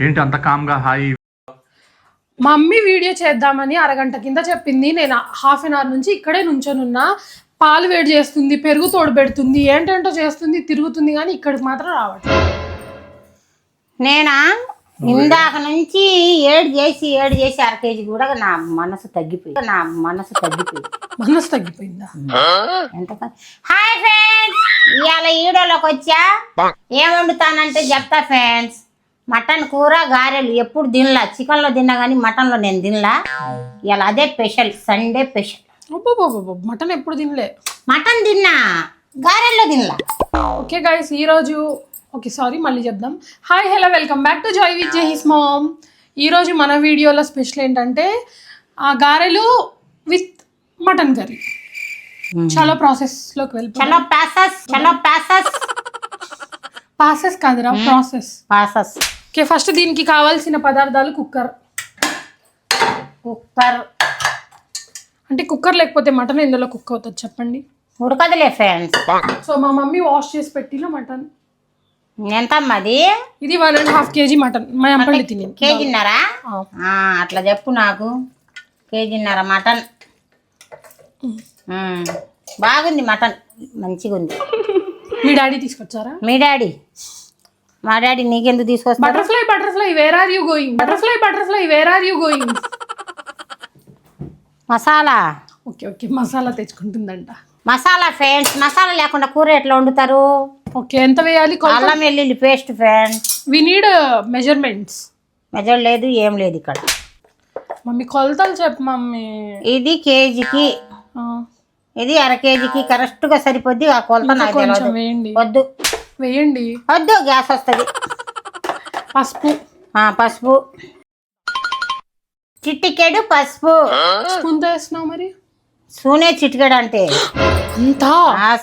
ఏంటి అంత కామ్గా హాయ్? మమ్మీ వీడియో చేద్దామని అరగంట కింద చెప్పింది. నేను హాఫ్ అన్ అవర్ నుంచి ఇక్కడే నుంచొనున్నా. పాలు వేడి చేస్తుంది, పెరుగు తోడు పెడుతుంది, ఏంటంటో చేస్తుంది, తిరుగుతుంది, కానీ ఇక్కడికి మాత్రం రావట్లేదు. నేనా ఇందాక నుంచి ఏడు చేసి అర కేజీ కూడా నా మనసు తగ్గిపోయింది. మనసు తగ్గిపోయిందా? ఎంత హాయ్ ఫ్రెండ్స్, ఇవాళ ఈడోలోకి వచ్చా. ఏం వండుతానంటే చెప్తా ఫ్రెండ్స్. మటన్ కూర, గారెలు. ఎప్పుడు తినలా, చికెన్లో తిన్నా కానీ మటన్లో నేను తినలా. ఇవాళ అదే స్పెషల్, సండే స్పెషల్. మటన్ ఎప్పుడు తినలే. మటన్ తిన్నా, గారెల్లో తినలా. ఓకే గైస్, ఈరోజు సారీ మళ్ళీ చెప్దాం. Hi hello, welcome back to joy with Jahees mom. ఈరోజు మన వీడియోలో స్పెషల్ ఏంటంటే గారెలు విత్ మటన్ కర్రీ. చాలా ప్రాసెస్లోకి వెళ్ళిపోయి ప్రాసెస్ కాదురా, ప్రాసెస్. ఓకే, ఫస్ట్ దీనికి కావాల్సిన పదార్థాలు కుక్కర్. అంటే కుక్కర్ లేకపోతే మటన్ ఎందులో కుక్ అవుతుంది చెప్పండి? ఉడకదులే ఫ్రెండ్స్. సో మా మమ్మీ వాష్ చేసి పెట్టిన మటన్. ఎంతమ్మది? ఇది 1.5 kg మటన్. మా అమ్మ తినేది. కేజీన్నరా? అట్లా చెప్పు నాకు. కేజీన్నర మటన్. బాగుంది మటన్, మంచిగా ఉంది. మీ డాడీ తీసుకొచ్చారా? మా డాడీ నీకెందుకు తీసుకొస్తా? Butterfly where are you going? Masala. Okay masala తెచ్చుకుంటుందంట. మసాలా ఫ్రెండ్స్, మసాలా లేకుండా కూర ఎట్లా వండుతారు? ఓకే, ఎంత వేయాలి? అల్లం వెల్లుల్లి paste friends. We need measurements. Measure లేదు, ఏం లేదు ఇక్కడ. మమ్మీ కొలతలు చెప్పు మమ్మీ. ఇది కేజీకి, ఇది అర కేజీకి కరెక్ట్గా సరిపోద్ది. ఆ కొలత నాకు తెలియదు. వేయండి. వద్దు, గ్యాస్ వస్తుంది. పసుపు చిటికెడు పసుపు. స్పూన్ తో వేస్తున్నావు మరి? సూనే చిటికెడు అంటే అంతా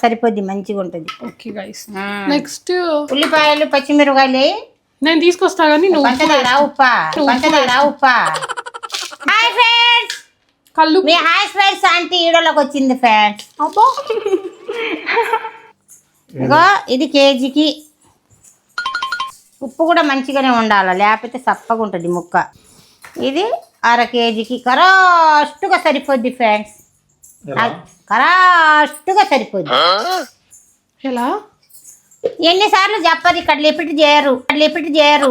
సరిపోద్ది, మంచిగా ఉంటుంది. ఓకే గైస్, నెక్స్ట్ ఉల్లిపాయలు, పచ్చిమిరపకాయలు నేను తీసుకొస్తా కానీ నువ్వు పంచదార, ఉప్ప. హాయ్ ఫ్రెండ్స్, కళ్ళు. మీ హాయ్ ఫ్రెండ్స్ ఆంటీ ఈడోలోకి వచ్చింది ఫ్రెండ్స్. అబ్బా, ఇగో ఇది కేజీకి. ఉప్పు కూడా మంచిగానే ఉండాలి, లేకపోతే సప్పగా ఉంటుంది ముక్క. ఇది అర కేజీకి కరెక్ట్గా సరిపోద్ది ఫ్రెండ్స్. కరెక్ట్గా సరిపోద్ది. ఎలా? ఎన్నిసార్లు చెప్పరు, ఇక్కడ లిపిట్ చేయరు.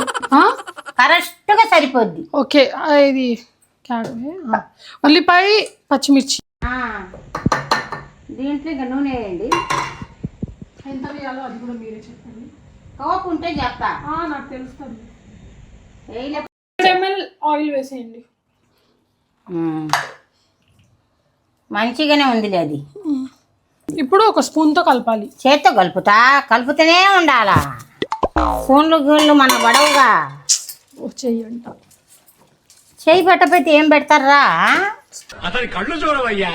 కరెక్ట్గా సరిపోద్ది. ఓకే, ఇది ఉల్లిపాయ, పచ్చిమిర్చి. దీంట్లో ఇంకా నూనె వేయండి. ఎంత వేయాలో అది కూడా మీరే చెప్పండి. కోపు ఉంటే చెప్తా. నాకు తెలుస్తుంది. 100 ml ఆయిల్ వేసేయండి. మంచిగానే ఉందిలే అది. ఇప్పుడు ఒక స్పూన్తో కలపాలి. చేత్తో కలుపుతూనే ఉండాలా. స్పూన్లు గూళ్ళు మన గొడవగా. చెయ్యంట. చెయ్యి పెట్టకపోతే ఏం పెడతారా? అతని కళ్ళు చూడవయ్యా,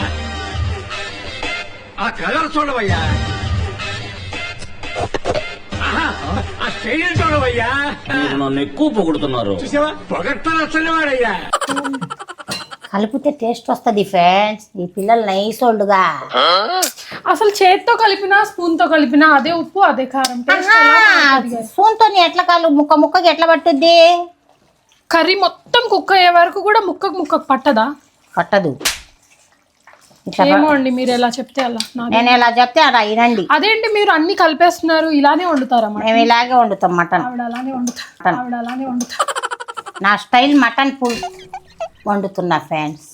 ఆ కలర్ చూడవయ్యా, ఆ స్టైల్ చూడవయ్యా. నన్ను ఎక్కువ పొగుడుతున్నారు. చూసావా, పొగడతారు అసలు వాడయ్యా. కలిపితే టేస్ట్ వస్తుంది ఫ్రెండ్స్. ఈ పిల్లలు నైసోల్డ్గా. అసలు చేత్తో కలిపినా స్పూన్ తో కలిపినా అదే ఉప్పు అదే కారం. స్పూన్ తో ఎట్లా ముక్కకి ఎట్లా పట్టుద్ది? కర్రీ మొత్తం కుక్ అయ్యే వరకు కూడా ముక్కకు పట్టదా? పట్టదు. ఏమో అండి, మీరు ఎలా చెప్తే అలా. నేను ఎలా చెప్తే అలా వినండి. అదేంటి మీరు అన్ని కలిపేస్తున్నారు? ఇలానే వండుతారా? మేము ఇలాగే వండుతాం మటన్. అలానే వండుతా. నా స్టైల్ మటన్ ఫుడ్ వండుతున్నా ఫ్రెండ్స్.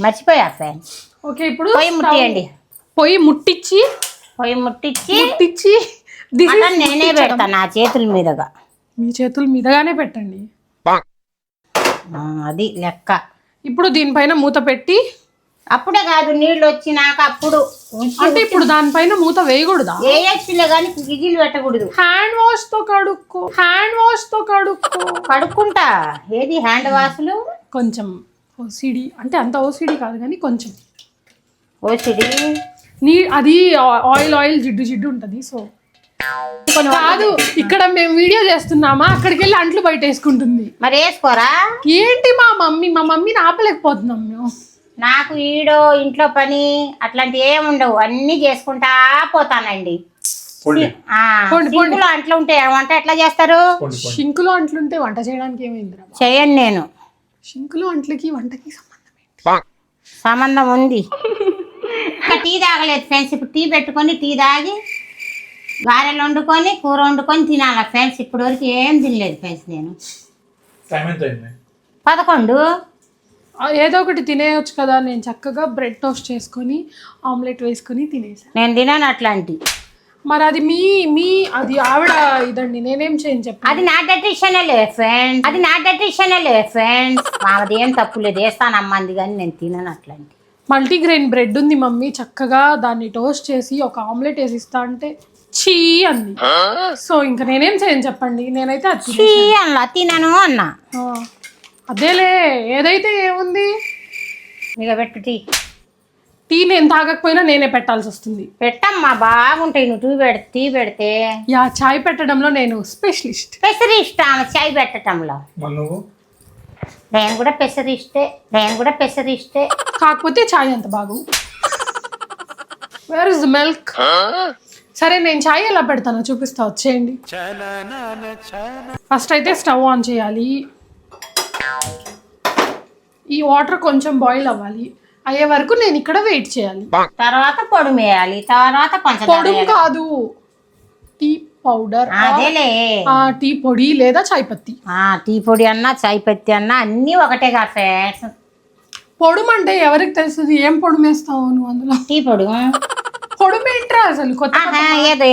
మర్చిపోయా ఫ్రెండ్స్. ఓకే, ఇప్పుడు పొయ్యి ముట్టించి మటన్ నేనే పెడతా నా చేతుల మీదగా. మీ చేతుల మీదగానే పెట్టండి, అది లెక్క. ఇప్పుడు దీనిపైన మూత పెట్టి. అప్పుడే కాదు, నీళ్ళు వచ్చినాక అప్పుడు. అంటే ఇప్పుడు దానిపైన మూత వేయకూడదా? వేయచ్చులే కానీ గిజిలు పెట్టకూడదు. హ్యాండ్ వాష్ తో కడుక్కుంటా. ఏది హ్యాండ్ వాష్లు? కొంచెం ఓసిడి, అంటే అంత ఓసిడి కాదు కానీ కొంచెం ఓసిడి. అది ఆయిల్ జిడ్డు ఉంటుంది. సో కాదు, ఇక్కడ మేము వీడియో చేస్తున్నామా, అక్కడికి వెళ్ళి అంట్లు బయట వేసుకుంటుంది. మరి వేసుకోరా? ఏంటి మా మమ్మీని ఆపలేకపోతున్నాం మేము. నాకు ఇంట్లో పని అట్లాంటి ఏముండవు, అన్నీ చేసుకుంటా పోతానండి. పోండి, పోండి. సింకులో అంట్లు ఉంటాయి వంట ఎట్లా చేస్తారు? షింకులో అంట్లుంటే వంట చేయడానికి ఏమైందిరా? చేయను నేను. షింకులో అంట్లకి వంటకి సంబంధం ఏంటి? సంబంధం ఉంది. ఇంకా టీ తాగలేదు ఫ్రెండ్స్. ఇప్పుడు టీ పెట్టుకొని టీ తాగి గారెలు వండుకొని కూర వండుకొని తినాలా ఫ్రెండ్స్. ఇప్పుడు వరకు ఏం తినలేదు ఫ్రెండ్స్ నేను. 11. ఏదో ఒకటి తినేయొచ్చు కదా. నేను చక్కగా బ్రెడ్ టోస్ట్ చేసుకొని ఆమ్లెట్ వేసుకొని తినేసాను. నేను తినాను అట్లాంటి. మరి అది మీ అది ఆవిడ ఇదండి, నేనేం చేయను చెప్పి. అది నా డెసిషనే ఫ్రెండ్స్. మాది ఏం తప్పు లేదు, వేస్తానమ్మా అంది, కానీ నేను తినను అట్లాంటి. మల్టీగ్రెయిన్ బ్రెడ్ ఉంది మమ్మీ, చక్కగా దాన్ని టోస్ట్ చేసి ఒక ఆమ్లెట్ వేసి ఇస్తా అంటే చీ అంది. సో ఇంకా నేనేం చేయను చెప్పండి. నేనైతే అది చీ అన్నా తినను అన్నా. అదేలే, ఏదైతే ఏముంది. ఇక పెట్టు టీ. టీ నేను తాగకపోయినా నేనే పెట్టాల్సి వస్తుంది. పెట్టమ్మా, బాగుంటాయి నువ్వు టీ పెడితే. యా, చాయ్ పెట్టడంలో నేను స్పెషలిస్ట్. పెసరిస్ట్ ఆమె చాయ్ పెట్టడంలో. నేను కూడా పెసరిస్టే. కాకపోతే చాయ్ అంత బాగు. Where is the milk? సరే, నేను చాయ్ ఎలా పెడతానో చూపిస్తా, వచ్చేయండి. ఫస్ట్ అయితే స్టవ్ ఆన్ చేయాలి. ఈ వాటర్ కొంచెం బాయిల్ అవ్వాలి. అయ్యే వరకు నేను ఇక్కడ వెయిట్ చేయాలి. తర్వాత పొడి వేయాలి. తర్వాత పొడి కాదు, టీ పౌడర్. అదేలే, టీ పొడి లేదా చాయ్ పత్తి. టీ పొడి అన్నా చాయ్ పత్తి అన్నా అన్ని ఒకటే కాఫే. పొడుమంటే ఎవరికి తెలుస్తుంది? ఏం పొడుమేస్తావు నువ్వు అందులో? టీ పొడి. పొడుమేంట్రా అసలు? కొత్త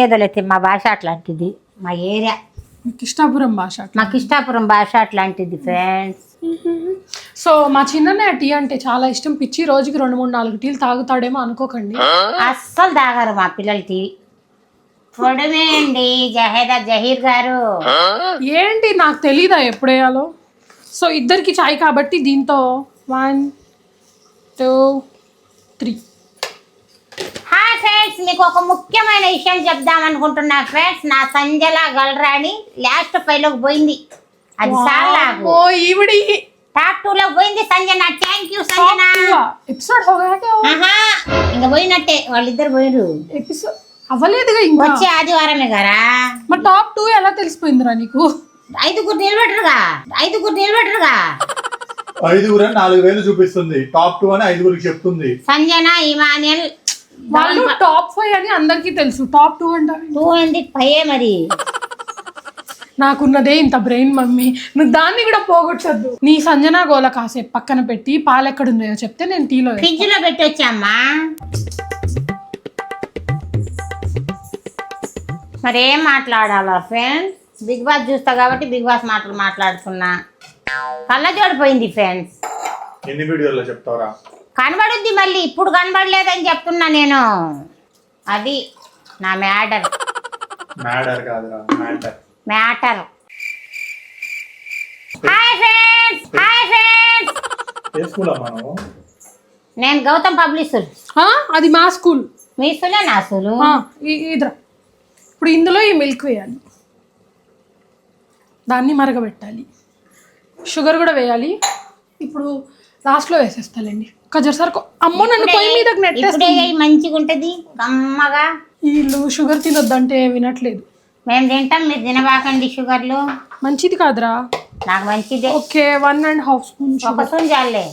ఏదోలేదు, మా భాష అట్లాంటిది. మా ఏరియా కిష్టాపురం భాష. మాకు ఇష్టాపురం భాష అట్లాంటిది ఫ్రెండ్స్. సో మా చిన్ననే టీ అంటే చాలా ఇష్టం. పిచ్చి రోజుకి 2, 3, 4 టీలు తాగుతాడేమో అనుకోకండి. అస్సలు తాగారు మా పిల్లలు టీ. పొడవేయండి జహీర్ గారు. ఏంటి నాకు తెలీదా ఎప్పుడేయాలో? సో ఇద్దరికి చాయ్ కాబట్టి దీంతో 1, 2, 3. హాయ్ ఫ్రెండ్స్, మీకు ఒక ముఖ్యమైన విషయం చెప్దాం అనుకుంటున్నా ఫ్రెండ్స్. నా సంజల గల్రాని లాస్ట్ 5లోకి పోయింది. అది చాలా ఈవిడి టాప్ 2లోకి పోయింది Sanjana. Thank you Sanjana. Episode ఇంకా పోయినట్టే, వాళ్ళిద్దరు పోయిరు. ఎపిసోడ్ అవ్వలేదుగా ఇంకా. వచ్చే ఆదివారమే గారా. మరి టాప్ 2 ఎలా తెలిసిపోయిందిరా నీకు? 5 నిలబెట్టరుగా. 5 4,000 చూపిస్తుంది. టాప్ 2 అని 5 చెప్తుంది. సంజన ఇమానియల్ వాళ్ళు టాప్ 5 అని అందరికీ తెలుసు. టాప్ 2 అంటారు. 2 ఏంది 5 మరి. నాకున్నదే ఇంత బ్రెయిన్ మమ్మీ, నువ్వు దాన్ని కూడా పోగొట్టద్దు. నీ సంజనా గోల కాసేపు పక్కన పెట్టి పాలు ఎక్కడున్నాయో చెప్తే నేను టీలో ఫ్రిడ్జ్ లో పెట్టి వచ్చామ్మా. మరి ఏం మాట్లాడాలా ఫ్రెండ్స్? బిగ్ బాస్ చూస్తా కాబట్టి బిగ్ బాస్ మాటలు మాట్లాడుతున్నా. కళ్ళజోడిపోయింది ఫ్రెండ్స్. ఎన్ని వీడియోలో చెప్తావరా? కనబడుద్ది మళ్ళీ, ఇప్పుడు కనబడలేదని చెప్తున్నా నేను. అది నా మ్యాటర్. మ్యాటర్. Hi friends. నేను గౌతమ్ పబ్లిషర్. అది మా స్కూల్. మీ స్కూలే నా స్కూలు. ఇద్దరు. ఇప్పుడు ఇందులో ఈ మిల్క్ వేయాలి, దాన్ని మరగబెట్టాలి, షుగర్ కూడా వేయాలి. ఇప్పుడు లాస్ట్లో వేసేస్తాలండి. కజర్సరకు అమ్మో నన్ను పొయ్యి మీదకి నెట్టేస్తుంది. మంచిగా ఉంటుంది కమ్మగా. వీళ్ళు షుగర్ తినొద్దంటే వినట్లేదు. మేము తింటాం, మీరు తినబాకండి షుగర్లు. మంచిది కాదురా. నాకు మంచిదే. Okay, 1.5 spoon. ఒక స్పూన్ చాలే.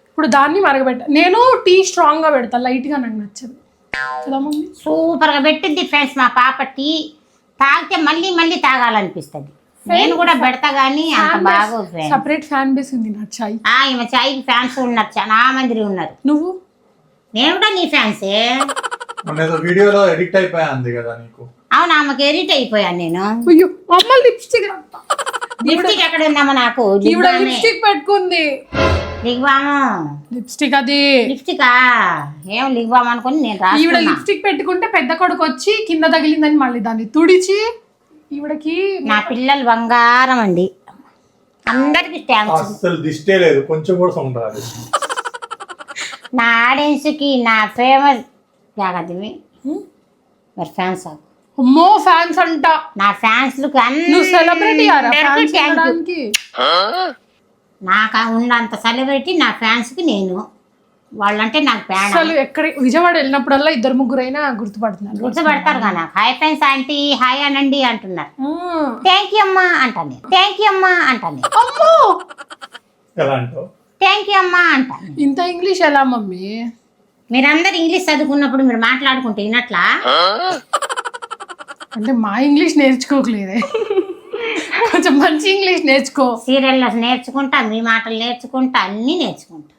ఇప్పుడు దాన్ని మరగబెట్ట. నేను టీ స్ట్రాంగ్గా పెడతా, లైట్గా నాకు నచ్చదు కదా మమ్మీ. సూపర్గా పెట్టింది ఫ్రెండ్స్ మా పాప. టీ తాగితే మళ్ళీ మళ్ళీ తాగాలనిపిస్తుంది. నేను కూడా పెడతా కానీ అంత బాగా. సపరేట్ ఫ్యాన్ బేస్ ఉంది నా చాయ్. ఈమె చాయ్కి ఫ్యాన్స్ ఉన్నారు, చాలా మంది ఉన్నారు. నువ్వు? నేను కూడా నీ ఫ్యాన్సే. వీడియోలో ఎడిట్ అయిపోయా అంది కదా నీకు. అవును, ఆమెకి ఎడిట్ అయిపోయాను నేను. అయ్యో అమ్మ, లిప్స్టిక్ ఎక్కడ ఉందమ్మా? నాకు లిప్స్టిక్ పెట్టుకుంది. లిగ్బాము లిప్స్టిక్. అది లిప్స్టికా? ఏం లిగ్బామ్ అనుకుని నేను ఈవిడ లిప్స్టిక్ పెట్టుకుంటే పెద్ద కొడుకు వచ్చి కింద తగిలిందని మళ్ళీ దాన్ని తుడిచి ఈవిడకి. నా పిల్లలు బంగారం అండి, అందరికి థ్యాంక్స్. అసలు దిష్టే లేదు, కొంచెం కూడా సౌండ్ రాదు. నా ఆడియన్స్ కి నా ఫేమస్ జాగ్రత్త మరి ఫ్యాన్స్. అమ్మో ఫ్యాన్స్ అంట. నా ఫ్యాన్స్ సెలబ్రిటీ నాకు ఉన్నంత సెలబ్రిటీ నా ఫ్యాన్స్ కి నేను. వాళ్ళంటే నాకు ప్రాణం. అసలు ఎక్కడ విజయవాడ వెళ్ళినప్పుడల్లా ఇద్దరు ముగ్గురైనా గుర్తుపడుతున్నారు. గుర్తుపడతారు కదా, హాయ్ ఫ్రెండ్స్ ఆంటీ హాయ్ అనండి అంటున్నారు. థ్యాంక్ యూ అమ్మా అంటాను, థ్యాంక్ యూ అమ్మా అంటాను, అమ్మో ఎలా అంటావు? థ్యాంక్ యూ అమ్మా అంటాను. ఇంత ఇంగ్లీష్ ఎలా మమ్మీ? మీరందరు ఇంగ్లీష్ చదువుకున్నప్పుడు మీరు మాట్లాడుకుంటే వినట్లా? అంటే మా ఇంగ్లీష్ నేర్చుకోకలేదే, కొంచెం మంచి ఇంగ్లీష్ నేర్చుకో. సీరియల్లో నేర్చుకుంటా, మీ మాటలు నేర్చుకుంటా, అన్నీ నేర్చుకుంటా.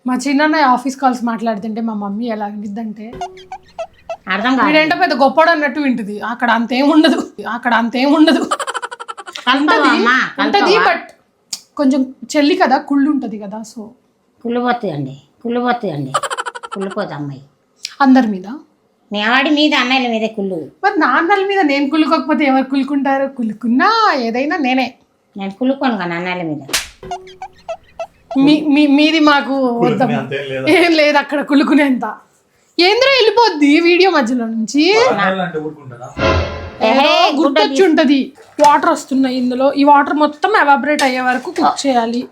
మా చిన్న ఆఫీస్ కాల్స్ మాట్లాడుతుంటే మా మమ్మీ ఎలా వింటుందంటే అర్థం కాదు, వీడేంటో పెద్ద గొప్పడు అన్నట్టు వింటుంది. అక్కడ అంతేం ఉండదు, అక్కడ అంతేం ఉండదు. ఉంటది బట్ కొంచెం చెల్లి కదా, కుళ్ళు ఉంటది కదా. సో కుళ్ళిపోతుందండి, కుళ్ళిపోతుంది అమ్మాయి అందరి మీద, మీ ఆవిడ మీద అన్నయ్యల మీదే కుళ్ళు. మరి నాన్నల మీద నేను కుళ్ళుకోకపోతే ఎవరు కుళ్ళుకుంటారు? కుళ్ళుకున్నా ఏదైనా నేనే. నేను కుళ్ళుకోను కదా అన్నయ్యల మీద. మీది మాకు వద్దాం, అంతేం లేదా? ఏం లేదు అక్కడ కుళ్ళుకునేంత. ఏంద్రో వెళ్ళిపోద్ది వీడియో మధ్యలో నుంచి. అంటే ఊరుకుంటారా? ఏదో గుర్తొచ్చి ఉంటది. వాటర్ వస్తున్నాయి ఇందులో, ఈ వాటర్ మొత్తం ఎవాపరేట్ అయ్యే వరకు కుక్ చేయాలి.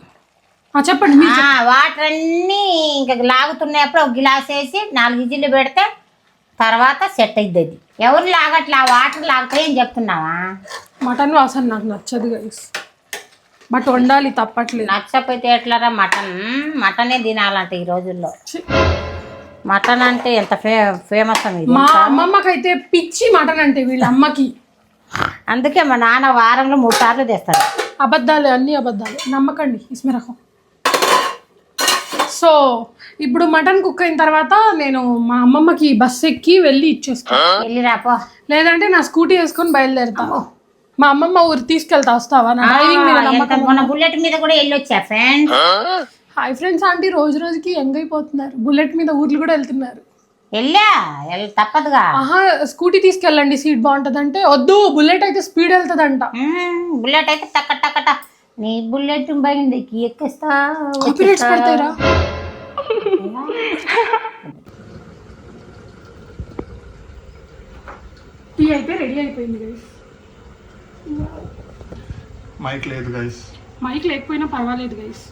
చెప్పండి మీరు. వాటర్ అన్నీ ఇంకా లాగుతున్నప్పుడు ఒక గిలాస్ వేసి 4 విజిల్లు పెడితే తర్వాత సెట్ అవుతుంది. అది ఎవరు లాగట్లా, వాటర్ లాగుతాయి అని చెప్తున్నావా? మటన్ వాసన నాకు నచ్చదు గైస్, బట్ వండాలి తప్పట్లేదు. నచ్చపోతే ఎట్లారా? మటనే తినాలంట ఈ రోజుల్లో. మటన్ అంటే ఎంత ఫేమస్ అని మా అమ్మమ్మకైతే పిచ్చి మటన్ అంటే, వీళ్ళ అమ్మకి. అందుకే మా నాన్న వారంలో 3 సార్లు తెస్తాడు. అబద్ధాలు, అన్ని అబద్ధాలు, నమ్మకండి ఇస్మే రకం. సో ఇప్పుడు మటన్ కుక్ అయిన తర్వాత నేను మా అమ్మమ్మకి బస్సు ఎక్కి వెళ్ళి ఇచ్చేస్తాను. వెళ్ళి రాపో, లేదంటే నా స్కూటీ వేసుకొని బయలుదేరుతా. మా అమ్మమ్మ ఊరు తీసుకెళ్తా, వస్తావా? నా డ్రైవింగ్ మీద నమ్మకం. మొన్న బుల్లెట్ మీద కూడా వెళ్ళొచ్చా ఫ్రెండ్స్? హాయ్ ఫ్రెండ్స్ ఆంటీ రోజు రోజుకి యంగ్ అయిపోతున్నారు, బుల్లెట్ మీద ఊర్లు కూడా వెళ్తున్నారు. తప్పదుగా. ఆహా, స్కూటీ తీసుకెళ్ళండి సీట్ బాగుంటది అంటే వద్దు, బుల్లెట్ అయితే స్పీడ్ వెళ్తుందంట. బుల్లెట్ అయితే టకట నీ బుల్లెట్ బయటికి ఎక్కిస్తా. కాపీరైట్స్ పడతాయిరా. టీ అయితే రెడీ అయిపోయింది గైస్. మైక్ లేదు గైస్. మైక్ లేకపోయినా పర్వాలేదు గైస్.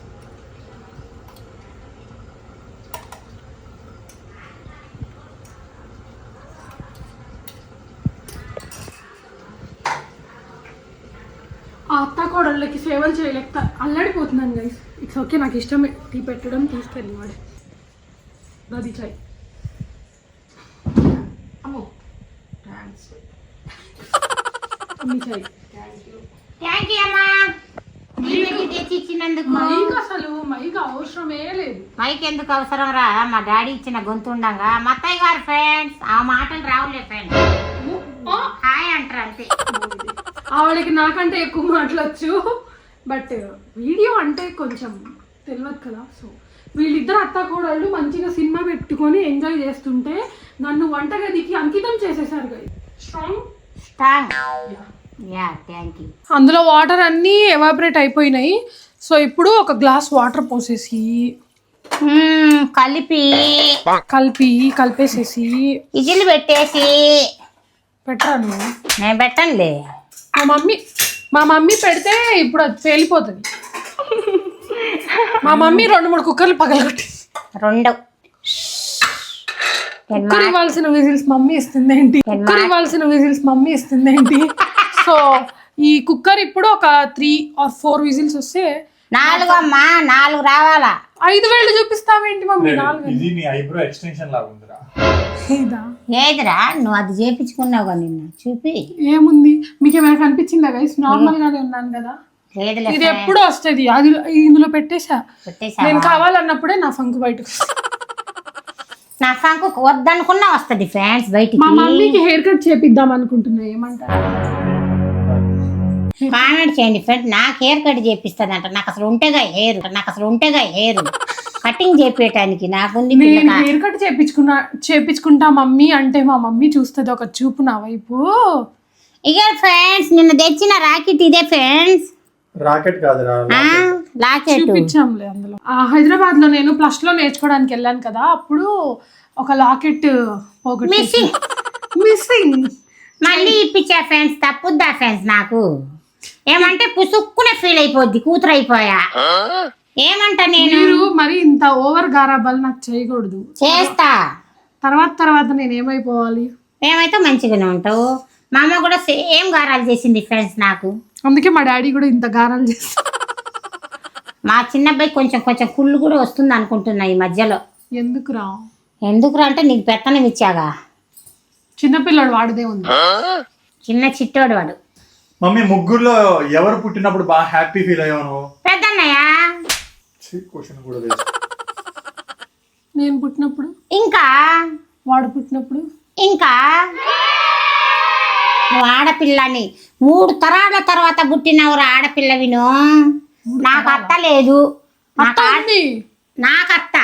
ఆ అత్త కోడళ్ళకి సేవలు చేయలేక అల్లాడిపోతున్నాను గైస్. ఇట్స్ ఓకే, నాకు ఇష్టమే టీ పెట్టడం, తీసుకెళ్ళి వాడు అది చాయ్. అమ్మో థ్యాంక్స్ అమ్మి చాయ్. థ్యాంక్ యూ అమ్మా, తెచ్చి ఇచ్చినందుకు. మైక్ అసలు మైక్ అవసరమే లేదు. మైక్ ఎందుకు అవసరం రా? మా డాడీ ఇచ్చిన గొంతు ఉండగా. మా అత్తయ్య గారు ఫ్రెండ్స్ ఆ మాటలు రావులే ఫ్రెండ్స్, హాయ్ అంటారు అంతే. ఆవిడకి నాకంటే ఎక్కువ మాట్లాడచ్చు, బట్ వీడియో అంటే కొంచెం తెలియదు కదా. సో వీళ్ళిద్దరు అత్త కోడళ్ళు మంచిగా సినిమా పెట్టుకొని ఎంజాయ్ చేస్తుంటే నన్ను వంటగదికి అంకితం చేసేసారు guys. Strong yeah, thank you. అందులో వాటర్ అన్నీ ఎవాపరేట్ అయిపోయినాయి. సో ఇప్పుడు ఒక గ్లాస్ వాటర్ పోసేసి కలిపేసేసి విజిల్ పెట్టేసి పెట్టాను. నేను పెట్టనులే, మా మమ్మీ పెడితే ఇప్పుడు అది పేలిపోతుంది. మా మమ్మీ 2-3 కుక్కర్లు పగలగొట్టి 2 కుక్కర్ ఇవ్వాల్సిన విజిల్స్ మమ్మీ ఇస్తుంది ఏంటి? సో ఈ కుక్కర్ ఇప్పుడు ఒక 3 or 4 విజిల్స్ వస్తే 4 అమ్మా, 4 రావాలా? 5 వేళ్ళు చూపిస్తావేంటి మమ్మీ? 4 ఇది నీ ఐబ్రో ఎక్స్టెన్షన్ లాగా ఉందిరా. ఏదిరా నువ్వు అది చేపించుకున్నావుగా నిన్న? చూపి. ఏముంది, మీకు ఏమైనా కనిపించిందా గైస్? నార్మల్ గానే ఉన్నాను కదా. ఇది ఎప్పుడు వస్తుంది, అది ఇందులో పెట్టేసా. నేను కావాలన్నప్పుడే నా ఫంకు బయటకు. నా ఫంకు వద్దనుకున్నా వస్తుంది ఫ్రెండ్స్ బయటికి. మా మమ్మీకి హెయిర్ కట్ చేపిద్దాం అనుకుంటున్నా, ఏమంటారు? కామెంట్ చేయండి ఫ్రెండ్స్. నాకు హెయిర్ కట్ చేపిస్తుందంట. నాకు అసలు ఉంటేగా హెయిర్ కటింగ్ చేపేయటానికి నాకుంది. నేను హెయిర్ కట్ చేపించుకుంటా మమ్మీ అంటే మా మమ్మీ చూస్తుంది ఒక చూపు నా వైపు. ఇక ఫ్రెండ్స్ నిన్న తెచ్చిన రాకెట్ ఇదే ఫ్రెండ్స్. రాకెట్ కాదురా, లాకెట్ చూపించాంలే. అందులో హైదరాబాద్ లో నేను ప్లస్ లో నేర్చుకోవడానికి వెళ్ళాను కదా, అప్పుడు ఒక లాకెట్ మిస్సింగ్ మళ్ళీ ఇప్పించా ఫ్రెండ్స్. తప్పుద్దా ఫ్రెండ్స్? నాకు ఏమంటే పుసుక్కునే ఫీల్ అయిపోద్ది, కూతురు అయిపోయా. ఏమంటా నేను మీరు మరి ఇంత ఓవర్ గారాబాలు నాకు చేయకూడదు. చేస్తా. తర్వాత నేను ఏమైపోవాలి? మేమైతే మంచిగానే ఉంటావు. మా అమ్మ కూడా సేమ్ గారాలు చేసింది ఫ్రెండ్స్ నాకు. అందుకే మా డాడీ కూడా ఇంత గారాలు చేస్తారు. మా చిన్నబ్బాయి కొంచెం కుళ్ళు కూడా వస్తుంది అనుకుంటున్నా ఈ మధ్యలో. ఎందుకురా అంటే నీకు పెత్తనం ఇచ్చాగా. చిన్నపిల్లడు వాడిదే ఉంది. చిన్న చిట్టోడు వాడు. మమ్మీ ముగ్గురులో ఎవరు పుట్టినప్పుడు బాగా హ్యాపీ ఫీల్ అయ్యాను? పెద్దన్నయ్య. క్వశ్చన్ కూడా వేసి. నేను పుట్టినప్పుడు, ఇంకా వాడు పుట్టినప్పుడు, ఇంకా నువ్వు ఆడపిల్లని 3 తరాల తర్వాత పుట్టినవరు ఆడపిల్లవిను. నాకు అత్త లేదు. అత్త ఉంది. నాకు అత్త,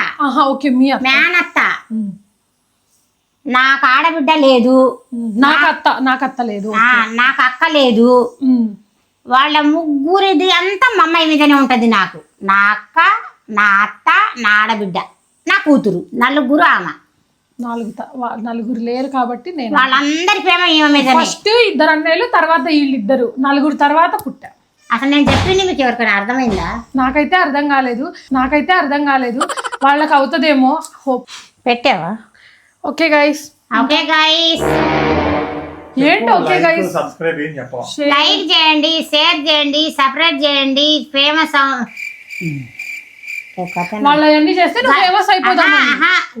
ఓకే, మీ అత్త. మేనత్త. నాకు ఆడబిడ్డ లేదు. నాకు అత్త లేదు. నాకు అక్క లేదు. వాళ్ళ ముగ్గురిది అంతా మా అమ్మాయి మీదనే ఉంటది. నాకు నా అక్క, నా అత్త, నా ఆడబిడ్డ, నా కూతురు, 4 ఆమె. 4 లేరు కాబట్టి నేను వాళ్ళందరి ప్రేమ ఈమె మీద. ఫస్ట్ 2 అన్నయ్యలు, తర్వాత వీళ్ళిద్దరు, 4 తర్వాత పుట్టా. అసలు నేను చెప్పింది మీకు ఎవరికైనా అర్థమైందా? నాకైతే అర్థం కాలేదు. వాళ్ళకి అవుతుందేమో హోప్. పెట్టావా? Okay guys. ఏంటి ఓకే గైస్? సబ్స్క్రైబ్ ఏం చెప్పవా? లైక్ చేయండి, షేర్ చేయండి, సబ్స్క్రైబ్ చేయండి. ఫేమస్ వాళ్ళన్నీ చేస్తే నువ్వు ఫేమస్ అయిపోతావు.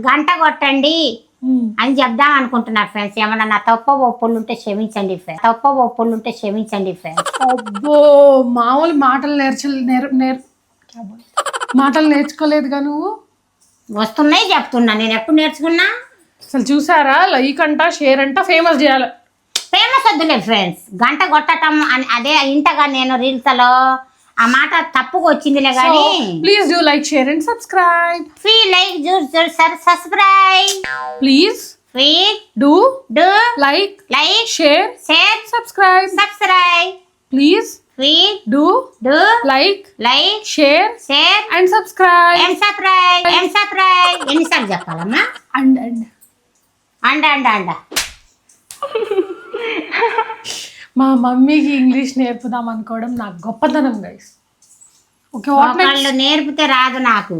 గంట కొట్టండి అని చెప్దాం అనుకుంటున్నా ఫ్రెండ్స్. ఏమన్నా నా తప్ప ఒప్పులు ఉంటే క్షమించండి ఫ్రెండ్స్. అబ్బో, మామూలు మాటలు నేర్చుకోలేదుగా నువ్వు. వస్తున్నాయి చెప్తున్నా. నేను ఎప్పుడు నేర్చుకున్నా? అసలు చూసారా, లైక్ అంట, షేర్ అంట, ఫేమస్ చేయాలి. ఫేమస్ వద్దులే ఫ్రెండ్స్. గంట కొట్టడం అని అదే ఇంతగా నేను రీల్స్ లో ఆ మాట తప్పుగా వచ్చిందిలే కానీ. Please do like, share and subscribe. Subscribe please. Do like, share, subscribe. Please do like, share and subscribe. ఎన్నిసార్లు చెప్పాలమ్మా? అండ మా మమ్మీకి ఇంగ్లీష్ నేర్పుదాం అనుకోవడం నాకు గొప్పతనం గైస్. ఓకే, వాళ్ళు నేర్పితే రాదు నాకు.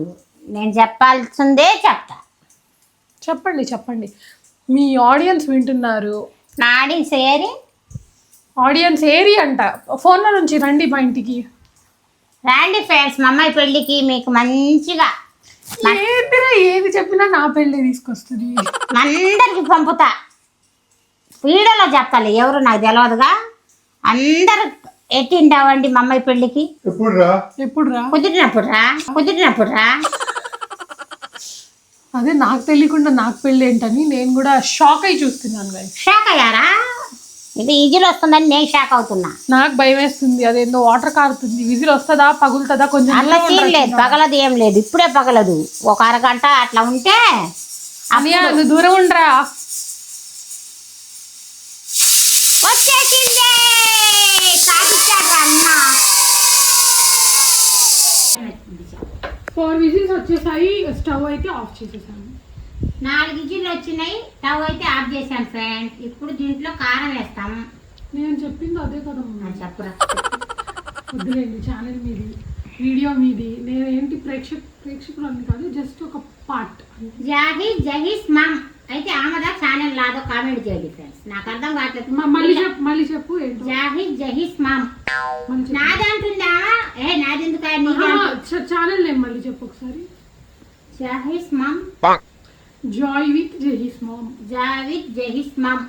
నేను చెప్పాల్సిందే చెప్తా. చెప్పండి. మీ ఆడియన్స్ వింటున్నారు. నా ఆడియన్స్ ఏరి అంట. ఫోన్లో నుంచి రండి మా ఇంటికి. రండి ఫ్రెండ్స్, మా అమ్మాయి పెళ్ళికి మీకు మంచిగా ఏది చెప్పినా నా పెళ్ళి తీసుకొస్తుంది. అందరికి పంపుతా. వీడియోలో చెప్తాలి, ఎవరు నాకు తెలియదుగా. అందరు ఎట్టింటావండి మా అమ్మాయి పెళ్ళికి. ఎప్పుడు రా? కుదిరినప్పుడు రా. అదే నాకు తెలియకుండా నాకు పెళ్ళి ఏంటని నేను కూడా షాక్ అయి చూస్తున్నాను గైస్. షాక్ అయ్యారా? ఇది విజిల్ వస్తుందని నేను షాక్ అవుతున్నా. నాకు భయం వేస్తుంది. అదేందో వాటర్ కారుతుంది. విజిల్ వస్తుందా, పగులుతుందా? కొంచెం అట్లా సీన్ లేదు, పగలదు, ఏం లేదు. ఇప్పుడే పగలదు. ఒక అరగంట అట్లా ఉంటే అది దూరం ఉండరా. వచ్చేసింది. 4 విజిల్స్ వచ్చేసాయి. స్టవ్ అయితే ఆఫ్ చేసేసాను. 4 విజిల్లు వచ్చినాయి. స్టవ్ అయితే ఆఫ్ చేశాను ఫ్రెండ్స్. ఇప్పుడు దీంట్లో కారం వేస్తాం. నేను చెప్పింది అదే కదా. చెప్పురా. వద్దులేండి, ఛానల్ మీది, వీడియో మీది. నేను ఏంటి ప్రేక్షకులు అని కాదు, జస్ట్ ఒక పార్ట్. జహీస్ మామ్ అయితే ఆమెదా ఛానల్ లాదో కామెంట్ చేయండి ఫ్రెండ్స్. నాకు అర్థం కావట్లేదు. మళ్ళీ చెప్పు ఏంటో. జహీస్ మామ్ నాది అంటుందా? నాది ఎందుకు? ఛానల్ నేమ్ మళ్ళీ చెప్పు ఒకసారి. Jahees mom, joy with Jahees mom. Jahees mom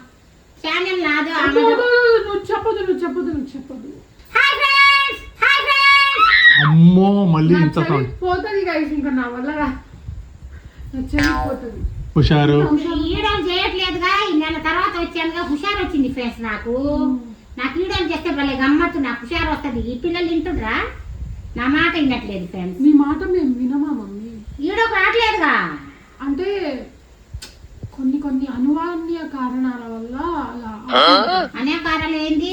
channel నాదో. నువ్వు చెప్పదు. Hi friends. అమ్మో, మళ్ళీ ఇంత పోతుంది గైస్. ఇంకా నా వల్ల పోతుంది. హుషారు ఈడోలు చేయట్లేదుగా. ఈ నెల తర్వాత వచ్చానుగా, హుషారు వచ్చింది ఫ్రెండ్స్. నాకు ఈడోలు చేస్తే భలే గమ్మత్తు. నాకు హుషారు వస్తుంది. ఈ పిల్లలు వింటుండ్రా? నా మాట వినట్లేదు ఫ్రెండ్స్. నీ మాట మేము వినమా మమ్మీ? ఈడోకి రావట్లేదుగా. అంటే కొన్ని అనువాన్య కారణాల వల్ల అలా. అనే కారణాలు ఏంటి?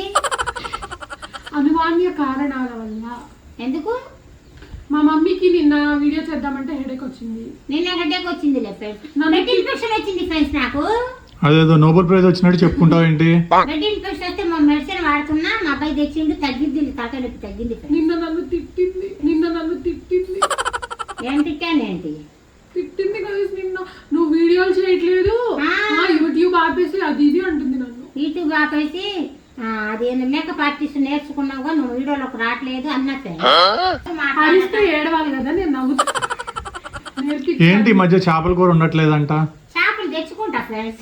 అనువాన్య కారణాల వల్ల. ఎందుకు? మా మమ్మీకి నిన్న వీడియో చేద్దామంటే హెడేక్ వచ్చింది. నిన్న హెడేక్ వచ్చింది ఇన్ఫెక్షన్ వచ్చింది ఫ్రెండ్స్. నాకు అదేదో నోబెల్ ప్రైజ్ వచ్చినట్టు చెప్పుకుంటావు ఏంటి? బ్లడ్ ఇన్ఫెక్షన్ వస్తే మా మెడిసిన్ వాడుతున్నా మా అబ్బాయి తెచ్చిండు తగ్గిద్ది తలకాయ నొప్పి తగ్గింది నిన్న నన్ను తిట్టింది ఏం తిట్టానేంటి తిట్టింది guys నిన్న. నువ్వు వీడియోలు చేయట్లేదు, యూట్యూబ్ ఆపేసి అది ఇది అంటుంది నన్ను. యూట్యూబ్ ఆపేసి అది మేకప్ ఆర్టిస్ట్ నేర్చుకున్నావుగా నువ్వు వీడియోలోకి రావట్లేదు అన్నట్టు అరిస్తే ఏడవాలి కదా, నేను నవ్వుతా. ఏంటి ఈ మధ్య చేపల కూర ఉండట్లేదంట? చేపలు తెచ్చుకుంటా ఫ్రెండ్స్.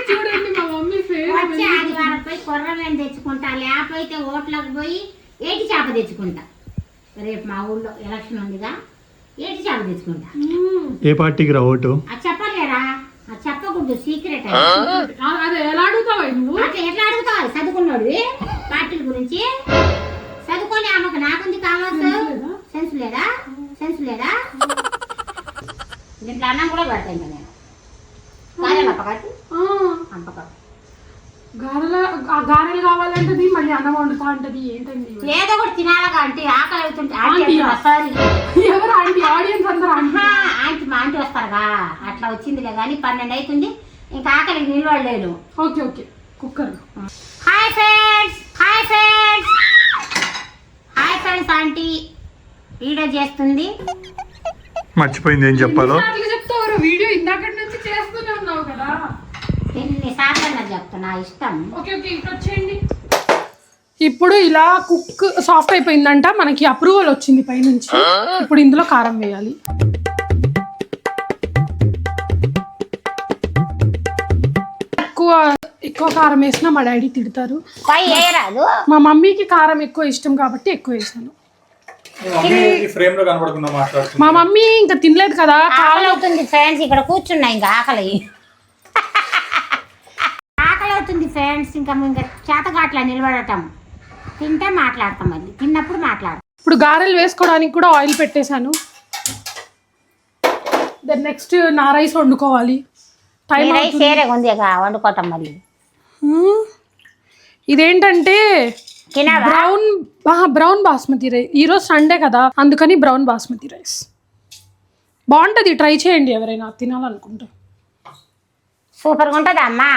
చూడండి మా మమ్మీ వచ్చే ఆదివారం పోయి కొర్రమేను తెచ్చుకుంటా, లేకపోతే ఓట్లకు పోయి ఏటి చేప తెచ్చుకుంటా. రేపు మా ఊళ్ళో ఎలక్షన్ ఉందిగా, ఏటి చేప తెచ్చుకుంటా. ఏ పార్టీకి రా ఓటు? అది చెప్పలేరా, అది చెప్పకూడదు, సీక్రెట్. అదే ఎలా అడుగుతావా నువ్వు? అట్లా ఎట్లా అడుగుతావు? చదువుకున్నాడు పార్టీల గురించి చదువుకొని ఆమెకు నాకుంది కావచ్చు. సెన్స్ లేదా దీంట్లో అన్నం కూడా పెడతాను నేను. గారెలు కావాలంటది, మళ్ళీ అన్నం వండుతా అంటది. ఏంటండి ఏదో ఒకటి తినాలగా అంటే ఆకలి అవుతుంటే ఎవరు ఆంటీ? ఆడియన్స్ అందరూ ఆంటీ మా ఆంటీ వస్తారుగా, అట్లా వచ్చిందిలే కానీ 12 అవుతుంది, ఇంకా ఆకలికి నిలబడలేను. Okay cooker. Hi friends aunty video చేస్తుంది. మర్చిపోయింది ఏం చెప్పాలో. చెప్తావు వీడియో ఇందాక నుంచి చేస్తూనే ఉన్నావు కదా. ఎన్నిసార్లు చెప్తున్నా ఇష్టం. ఓకే ఇక్కడ వచ్చేయండి. ఇప్పుడు ఇలా కుక్ సాఫ్ట్ అయిపోయిందంట, మనకి అప్రూవల్ వచ్చింది పైనుంచి. ఇప్పుడు ఇందులో కారం వేయాలి. ఎక్కువ కారం వేసినా మా డాడీ తిడతారు. మా మమ్మీకి కారం ఎక్కువ ఇష్టం కాబట్టి ఎక్కువ వేసాను. మా మమ్మీ ఇంకా తినలేదు కదా, ఆకలి అవుతుంది ఫ్రెండ్స్. ఇక్కడ కూర్చున్నా, ఇంకా ఆకలి అవుతుంది ఫ్రెండ్స్. ఇంకా చేతగాట్లా నిలబడటం, తింటే మాట్లాడతాం, మళ్ళీ తిన్నప్పుడు మాట్లాడతాం. ఇప్పుడు గారెలు వేసుకోవడానికి కూడా ఆయిల్ పెట్టేశాను. దెన్ నెక్స్ట్ నా రైస్ వండుకోవాలి. రైస్ వేరే ఉంది వండుకోవటం. మళ్ళీ ఇదేంటంటే బ్రౌన్ బాస్మతి రైస్. ఈరోజు సండే కదా, అందుకని బ్రౌన్ బాస్మతి రైస్ బాగుంటుంది. ట్రై చేయండి ఎవరైనా తినాలనుకుంటే. సూపర్గా ఉంటుందా అమ్మా?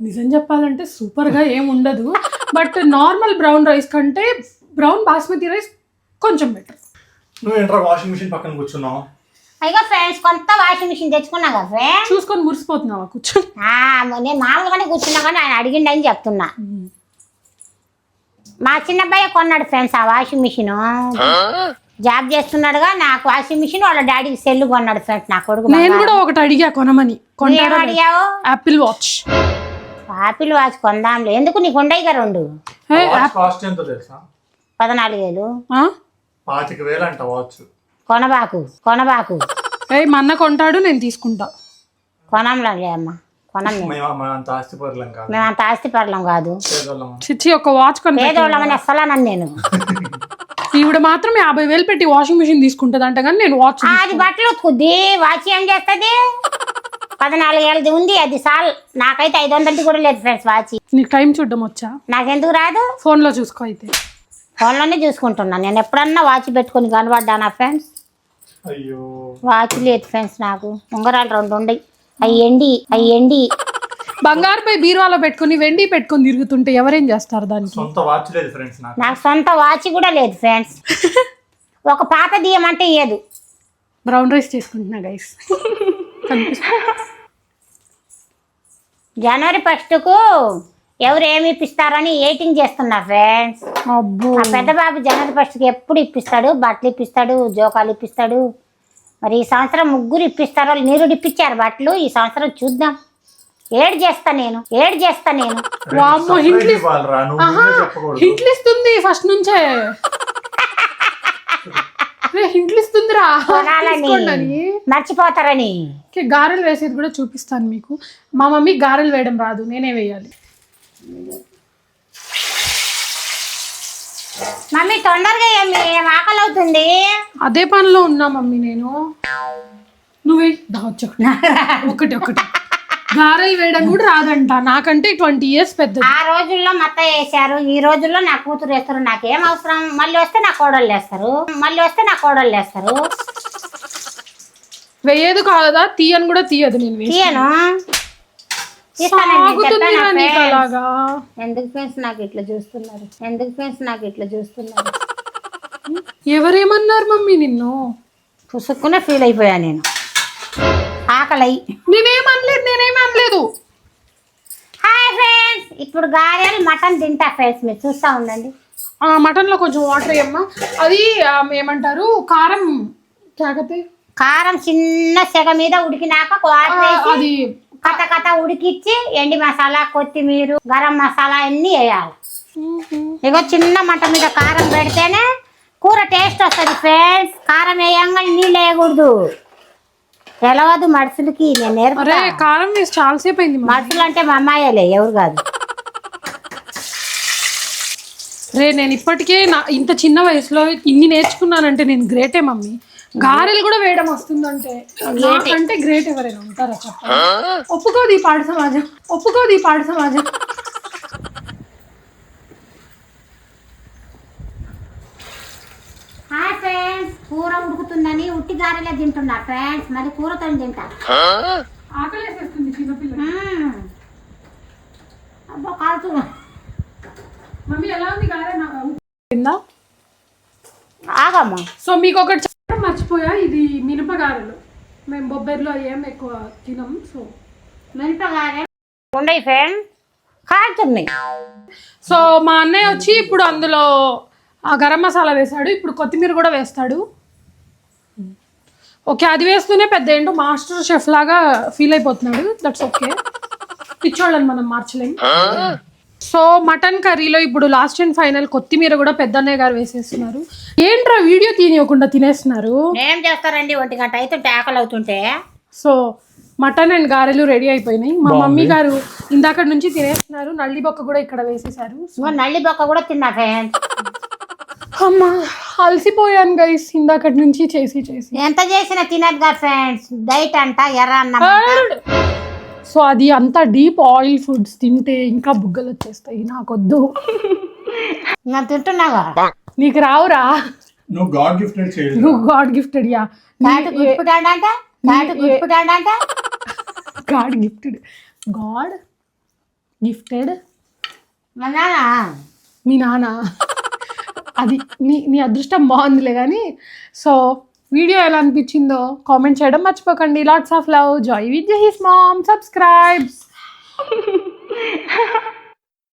నిజం చెప్పాలంటే సూపర్గా ఏం ఉండదు, బట్ నార్మల్ బ్రౌన్ రైస్ కంటే బ్రౌన్ బాస్మతి రైస్ కొంచెం బెటర్. నువ్వు ఏంట్రా వాషింగ్ మిషన్ పక్కన కూర్చున్నావు? అయ్యో ఫ్రెండ్స్, కొత్త వాషింగ్ మిషన్ తెచ్చుకున్నా కదా ఫ్రెండ్స్. చూసుకొని మురిసిపోతున్నావా కూర్చొని? నేను మామూలుగానే కూర్చున్నా కానీ ఆయన అడిగిండని చెప్తున్నా. మా చిన్నబ్బాయి కొన్నాడు ఫ్రెండ్స్ ఆ వాషింగ్ మిషన్. జాబ్ చేస్తున్నాడుగా, నాకు వాషింగ్ మిషన్ వాళ్ళ డాడీకి సెల్ కొన్నాడు ఫ్రెండ్స్ నా కొడుకు. నేను కూడా ఒకటి అడిగా కొనమని. అడిగావు? Apple watch. యాపిల్ వాచ్ కొందాంలే, ఎందుకు నీకు ఉండయిగా 2. కాస్ట్ ఎంత తెలుసా? 14,000. 25,000 అంట వాచ్. కొనబాకు మా అన్న కొంటాడు, నేను తీసుకుంటా. కొనంలే అమ్మా, మేమంత ఆస్తి పర్లం కాదు. చిచ్చి ఒక వాచ్ కొని పేదోళ్ళమని అస్సలనని నేను. ఈవిడ మాత్రం 50,000 పెట్టి వాషింగ్ మిషన్ తీసుకుంటది అంట, కానీ నేను వాచ్. అది బట్టలు ఉతుకుద్ది, వాచ్ ఏం చేస్తుంది? 14,000 ఉంది, అది సాల్. నాకైతే 500 కూడా లేదు ఫ్రెండ్స్ వాచ్. నీకు టైం చూడడం వచ్చా? నాకెందుకు రాదు? ఫోన్ లో చూసుకో. అయితే ఫోన్లోనే చూసుకుంటున్నా. నేను ఎప్పుడన్నా వాచ్ పెట్టుకుని కనబడ్డానా ఫ్రెండ్స్? అయ్యో వాచ్ లేదు ఫ్రెండ్స్. నాకు ఉంగరాలు 2 ఉండయి, అయ్యండి. బంగారుపై బీరువాలో పెట్టుకుని వెండి పెట్టుకుని తిరుగుతుంటే ఎవరేం చేస్తారు దానికి? సొంత వాచ్ లేదు ఫ్రెండ్స్ నాకు సొంత వాచ్ కూడా లేదు ఫ్రెండ్స్. ఒక పాత దీయమంటే ఇయ్యదు. బ్రౌన్ రైస్ చేసుకుంటున్నా గైస్. జనవరి 1కు ఎవరు ఏమి ఇప్పిస్తారని వెయిటింగ్ చేస్తున్నా ఫ్రెండ్స్. ఆ పెద్ద బాబు జనవరి 1కి ఎప్పుడు ఇప్పిస్తాడు, బట్టలు ఇప్పిస్తాడు, జోకాలు ఇప్పిస్తాడు. మరి ఈ సంవత్సరం 3 ఇప్పిస్తారో, నీరుడు ఇప్పించారు బట్టలు. ఈ సంవత్సరం చూద్దాం. ఏడు చేస్తా నేను. హింట్లు ఇస్తుంది ఫస్ట్ నుంచే. హింట్లు ఇస్తుందిరా, మర్చిపోతారని. గారెలు వేసేది కూడా చూపిస్తాను మీకు. మా మమ్మీ గారెలు వేయడం రాదు, నేనే వేయాలి. మమ్మీ తొందరగా ఏం ఆకలి అవుతుంది? అదే పనిలో ఉన్నా మమ్మీ నేను. నువ్వే ఒకటి గారెలు వేయడం కూడా రాదంట. నాకంటే 20 years పెద్ద. ఆ రోజుల్లో మత్త వేసారు, ఈ రోజుల్లో నా కూతురు వేస్తారు. నాకేం అవసరం? మళ్ళీ వస్తే నా కోడళ్ళు వేస్తారు. వేయదు కాదా? తీయను కూడా తీయదు. నేను తీయను. తీస్తానండి, సాగుతుంది చెప్పానా నీకు friends? అలాగా. ఎందుకు ఫ్రెండ్స్ నాకు ఇట్లా చూస్తున్నారు ఎవరేమన్నారు మమ్మీ నిన్ను? పుసుక్కునే ఫీల్ అయిపోయా నేను. ఆకలి. నేనేమనలేదు. హాయ్ ఫ్రెండ్స్, ఇప్పుడు గారెలు మటన్ తింటా ఫ్రెండ్స్, మీరు చూస్తూ ఉండండి. మటన్ లో కొంచెం వాటర్ వేయమ్మా. అది ఏమంటారు, కారం కాకపోతే కారం చిన్న సెగ మీద ఉడికినాక వాటర్ వేసి అది కథ ఉడికిచ్చి ఎండి మసాలా, కొత్తిమీర, గరం మసాలా అన్నీ వేయాలి. ఇగో చిన్న మంట మీద కారం పెడితేనే కూర టేస్ట్ వస్తుంది ఫ్రెండ్స్. కారం వేయంగా నీళ్ళు వేయకూడదు, తెలవదు మనుషులకి. నేను నేర్పుతా. కారం వేసి చాలాసేపు అయింది. మనుషులు అంటే మా అమ్మాయిలే, ఎవరు కాదు. నేను ఇప్పటికే ఇంత చిన్న వయసులో ఇన్ని నేర్చుకున్నానంటే నేను గ్రేటే మమ్మీ. గారెలు కూడా వేయడం వస్తుందంటే అంటే గ్రేట్ ఎవరైనా ఉంటారా చెప్పండి. ఒప్పుకోదు ఈ పాడు సమాజం. హాయ్ ఫ్రెండ్స్, కూర ఉడుకుతుందని ఉట్టి గారెలే తింటున్నా ఫ్రెండ్స్, మరి కూరతో తింటా. ఆకలేసేస్తుంది చిన్నపిల్ల. అబ్బా కాలుతున్నా. మమ్మీ ఎలా ఉంది గారె? ఆగమ్మా. సో మీకు ఒకటి చెప్పడం మర్చిపోయా, ఇది మినపగారెలు. మేము బొబ్బర్లో ఏం ఎక్కువ తినం. సో మినపగారె ఉండయి ఫ్రెండ్స్, కాలుతున్నాయి. సో మా అన్నయ్య వచ్చి ఇప్పుడు అందులో గరం మసాలా వేశాడు, ఇప్పుడు కొత్తిమీర కూడా వేస్తాడు. ఓకే, అది వేస్తూనే పెద్ద ఏంటో మాస్టర్ షెఫ్ లాగా ఫీల్ అయిపోతున్నాడు. దట్స్ ఓకే, పిచ్చోళ్ళని మనం మార్చలేం. సో మటన్ కర్రీలో ఇప్పుడు లాస్ట్ అండ్ ఫైనల్ కొత్తిమీర కూడా పెద్దన్నయ్య గారు వేసేస్తున్నారు. ఏంట్రా వీడియో తీనివ్వకుండా తినేస్తున్నారు? ఏం చేస్తారండి, 1 గంట అవుతుంటే ఆకలి అవుతుంటే. సో మటన్ అండ్ గారెలు రెడీ అయిపోయినాయి. మా మమ్మీ గారు ఇందాక నుంచి తినేస్తున్నారు. నల్లి బొక్క కూడా ఇక్కడ వేసేసారు. నల్లి బొక్క కూడా తిన్నా ఫ్రెండ్స్. అమ్మా అలసిపోయాను గైస్, ఇందాకటి నుంచి చేసి ఎంత చేసినా తినదు కదా ఫ్రెండ్స్, డైట్ అంట, ఎర్ర అన్నం. సో అది అంతా డీప్ ఆయిల్ ఫుడ్స్ తింటే ఇంకా బుగ్గలు వచ్చేస్తాయి, నాకొద్దు. నేను తింటున్నావా? నీకు రావురా, నువ్వు గాడ్ గిఫ్టెడ్ చేయలేదు. నువ్వు God gifted. Yeah, God gifted మా నాన్న. మీ నాన్న. అది నీ అదృష్టం బాగుందిలే కానీ. సో వీడియో ఎలా అనిపించిందో కామెంట్ చేయడం మర్చిపోకండి. Lots of love. Joy with his mom. Subscribes.